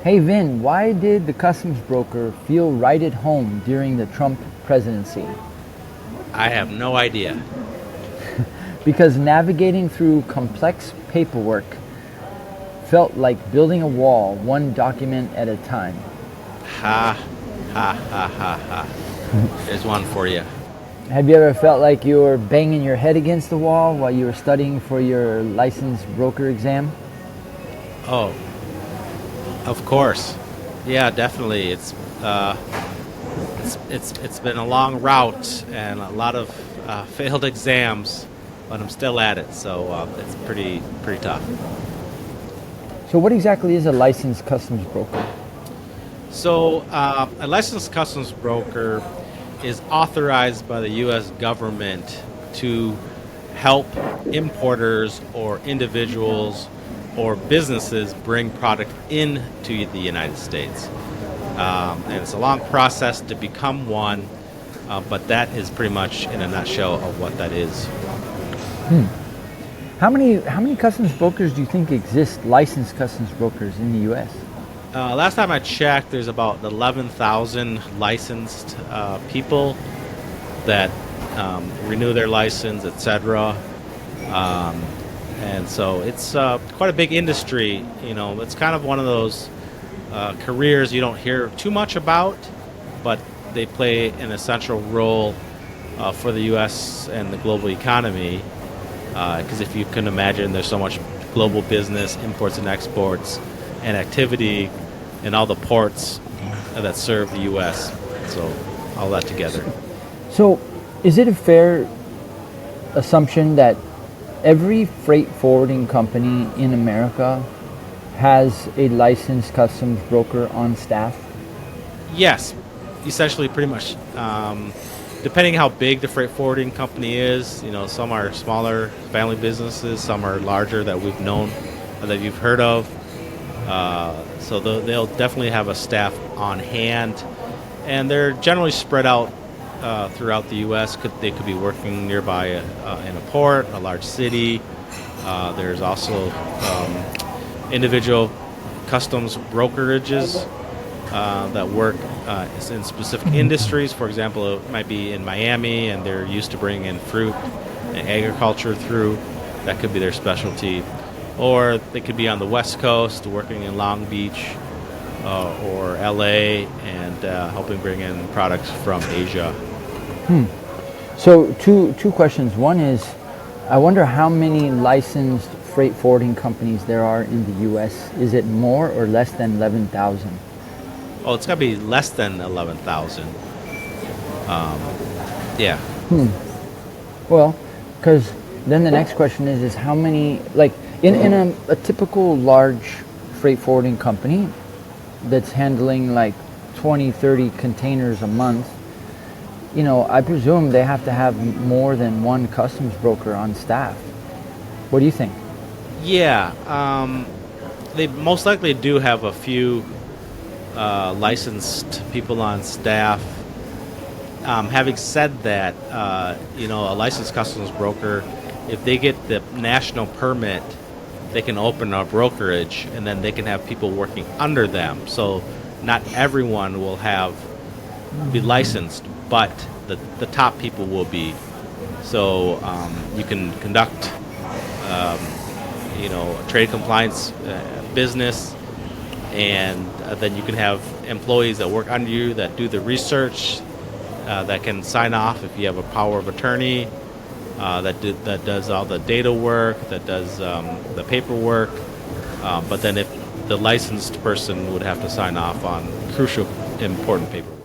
Hey Vin, why did the customs broker feel right at home during the Trump presidency? I have no idea. Because navigating through complex paperwork felt like building a wall, one document at a time. Ha, ha. There's one for you. Have you ever felt like you were banging your head against the wall while you were studying for your licensed broker exam? Oh, of course. Yeah, definitely. It's been a long route and a lot of failed exams, but I'm still at it. So it's pretty tough. So, what exactly is a licensed customs broker? So a licensed customs broker is authorized by the U.S. government to help importers or individuals or businesses bring product into the United States. And it's a long process to become one, but that is pretty much in a nutshell of what that is. How many customs brokers do you think exist, licensed customs brokers in the U.S.? Last time I checked, there's about 11,000 licensed people that renew their license, etc. And so it's quite a big industry. You know, it's kind of one of those careers you don't hear too much about, but they play an essential role for the U.S. and the global economy. Because if you can imagine, there's so much global business, imports and exports, and activity in all the ports that serve the U.S. So all that together. So, is it a fair assumption that every freight forwarding company in America has a licensed customs broker on staff? Yes, essentially, pretty much. Depending how big the freight forwarding company is, you know, some are smaller family businesses, some are larger that we've known, that you've heard of. So they'll definitely have a staff on hand, and they're generally spread out throughout the U.S. They could be working nearby in a port, a large city. There's also individual customs brokerages that work in specific industries. For example, it might be in Miami, and they're used to bringing in fruit and agriculture through. That could be their specialty. Or they could be on the West Coast, working in Long Beach or LA, and helping bring in products from Asia. So two questions. One is, I wonder how many licensed freight forwarding companies there are in the U.S. Is it more or less than 11,000? Oh, it's got to be less than 11,000. Yeah. Well, because then the next question is how many, like in a typical large freight forwarding company that's handling like 20, 30 containers a month, you know, I presume they have to have more than one customs broker on staff. What do you think? Yeah. They most likely do have a few licensed people on staff. Having said that, you know, a licensed customs broker, if they get the national permit, they can open a brokerage, and then they can have people working under them. So not everyone will be licensed, but the top people will be. So you can conduct, you know, a trade compliance business, and then you can have employees that work under you that do the research, that can sign off if you have a power of attorney, that does all the data work, that does the paperwork. But then if the licensed person would have to sign off on crucial, important paperwork.